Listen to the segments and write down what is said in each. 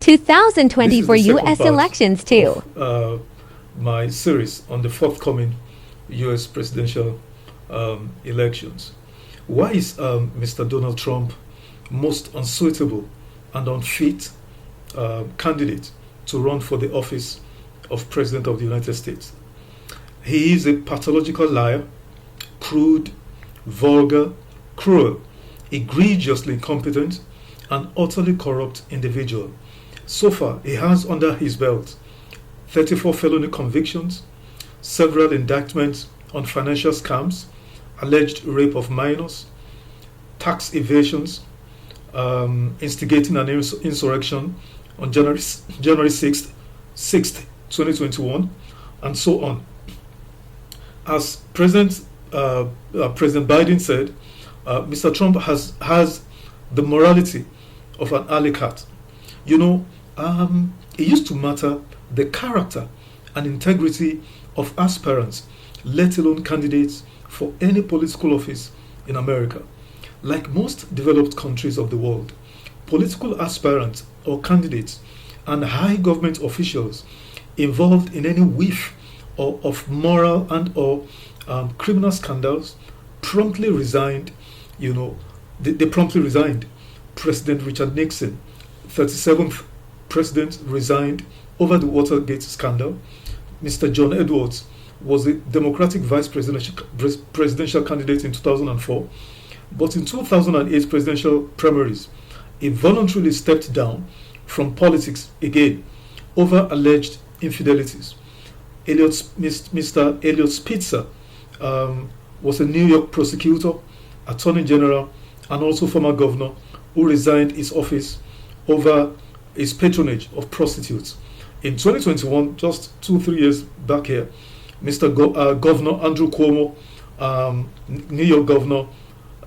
2024 This is the second U.S. part elections, too. of my series on the forthcoming U.S. presidential elections. Why is Mr. Donald Trump most unsuitable and unfit candidate to run for the office of President of the United States? He is a pathological liar, crude, vulgar, cruel, egregiously incompetent, and utterly corrupt individual. So far, he has under his belt 34 felony convictions, several indictments on financial scams, alleged rape of minors, tax evasions, instigating an insurrection on January 6th, 2021, and so on. As President Biden said, Mr. Trump has the morality of an alley cat. You know, it used to matter the character and integrity of aspirants, let alone candidates for any political office in America. Like most developed countries of the world, political aspirants or candidates and high government officials involved in any whiff of moral and or criminal scandals promptly resigned. They promptly resigned. President Richard Nixon, 37th president, resigned over the Watergate scandal. Mr. John Edwards was the Democratic vice presidential candidate in 2004, but in 2008 presidential primaries, he voluntarily stepped down from politics again over alleged infidelities. Mr. Elliot Spitzer was a New York prosecutor, attorney general, and also former governor who resigned his office over his patronage of prostitutes. In 2021, just 2-3 years back here, Mr. Governor Andrew Cuomo, New York governor,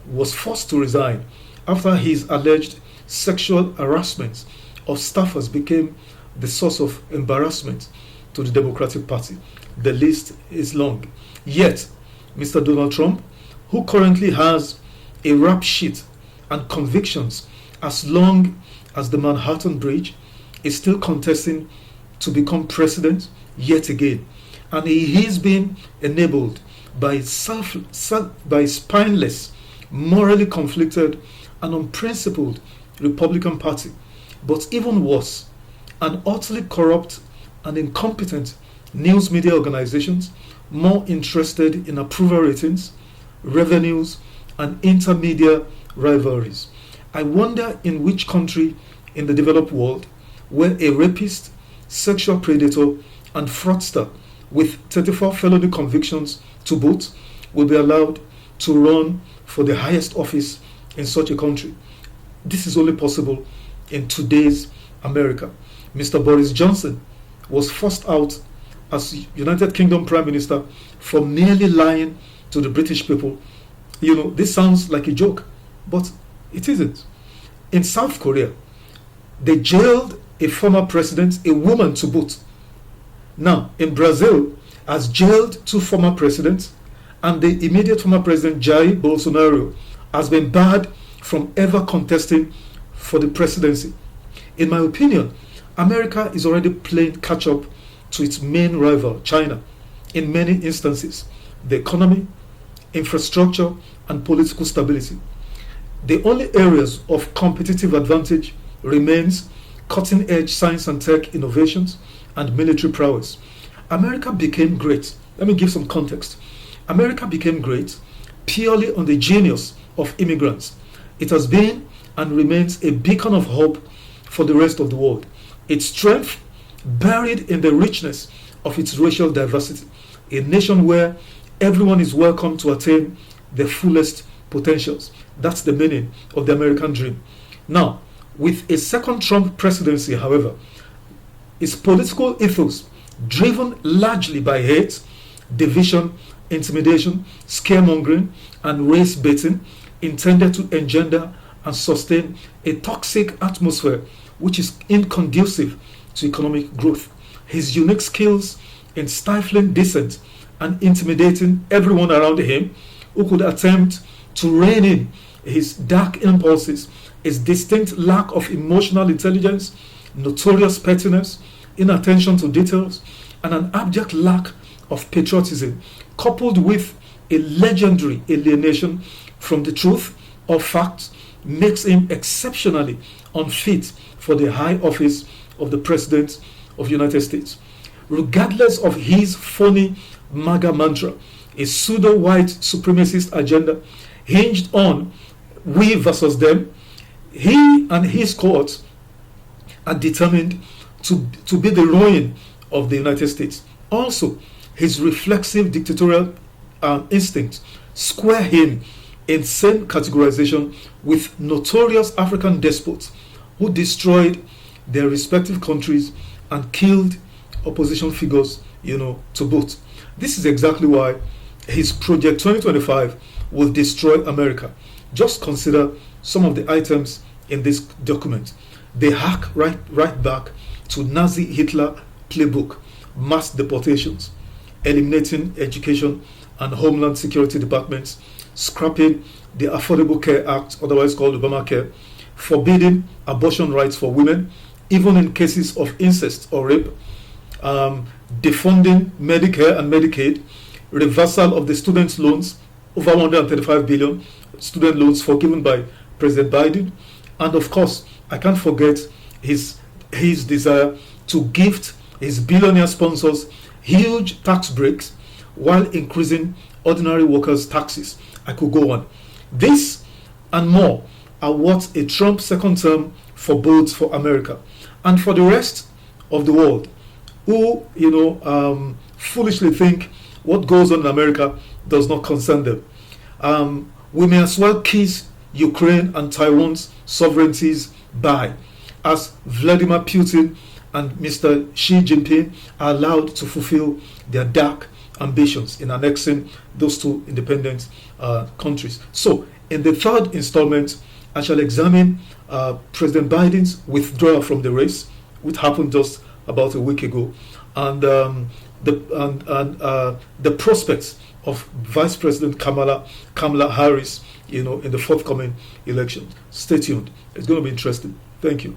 was forced to resign after his alleged sexual harassment of staffers became the source of embarrassment to the Democratic Party. The list is long. Yet, Mr. Donald Trump, who currently has a rap sheet and convictions as long as the Manhattan Bridge, is still contesting to become president yet again. And he is being enabled by spineless, morally conflicted, and unprincipled Republican Party. But even worse, an utterly corrupt and incompetent news media organizations more interested in approval ratings, revenues, and intermedia rivalries. I wonder in which country in the developed world where a rapist, sexual predator, and fraudster with 34 felony convictions to boot will be allowed to run for the highest office in such a country. This is only possible in today's America. Mr. Boris Johnson was forced out as United Kingdom Prime Minister for merely lying to the British people. This sounds like a joke, but it isn't. In South Korea, they jailed a former president, a woman to boot. Now, in Brazil, has jailed 2 former presidents, and the immediate former president, Jair Bolsonaro, has been barred from ever contesting for the presidency. In my opinion, America is already playing catch-up to its main rival, China, in many instances: the economy, infrastructure, and political stability. The only areas of competitive advantage remains cutting-edge science and tech innovations and military prowess. America became great. Let me give some context. America became great purely on the genius of immigrants. It has been and remains a beacon of hope for the rest of the world. Its strength buried in the richness of its racial diversity. A nation where everyone is welcome to attain their fullest potentials. That's the meaning of the American dream. Now, with a second Trump presidency, however, its political ethos, driven largely by hate, division, intimidation, scaremongering, and race baiting, intended to engender and sustain a toxic atmosphere which is inconducive to economic growth. His unique skills in stifling dissent and intimidating everyone around him who could attempt to rein in his dark impulses, his distinct lack of emotional intelligence, notorious pettiness, inattention to details, and an abject lack of patriotism, coupled with a legendary alienation from the truth or facts, makes him exceptionally unfit for the high office of the President of the United States. Regardless of his phony MAGA mantra, a pseudo-white supremacist agenda hinged on we versus them, he and his cohorts are determined to be the ruin of the United States. Also, his reflexive dictatorial instincts square him in same categorization with notorious African despots who destroyed their respective countries and killed opposition figures, to boot. This is exactly why his Project 2025 will destroy America. Just consider some of the items in this document. They hack right back to Nazi Hitler playbook, mass deportations, eliminating education and homeland security departments, scrapping the Affordable Care Act, otherwise called Obamacare, forbidding abortion rights for women, even in cases of incest or rape, defunding Medicare and Medicaid, reversal of the student loans, over 135 billion student loans forgiven by President Biden, and of course, I can't forget his desire to gift his billionaire sponsors huge tax breaks while increasing ordinary workers' taxes. I could go on. This and more are what a Trump second term forebodes for America and for the rest of the world, who foolishly think what goes on in America does not concern them. We may as well kiss Ukraine and Taiwan's sovereignties by, as Vladimir Putin and Mr. Xi Jinping are allowed to fulfill their dark ambitions in annexing those two independent countries. So, in the third installment, I shall examine President Biden's withdrawal from the race, which happened just about a week ago, and the prospects of Vice President Kamala Harris, in the forthcoming election. Stay tuned. It's going to be interesting. Thank you.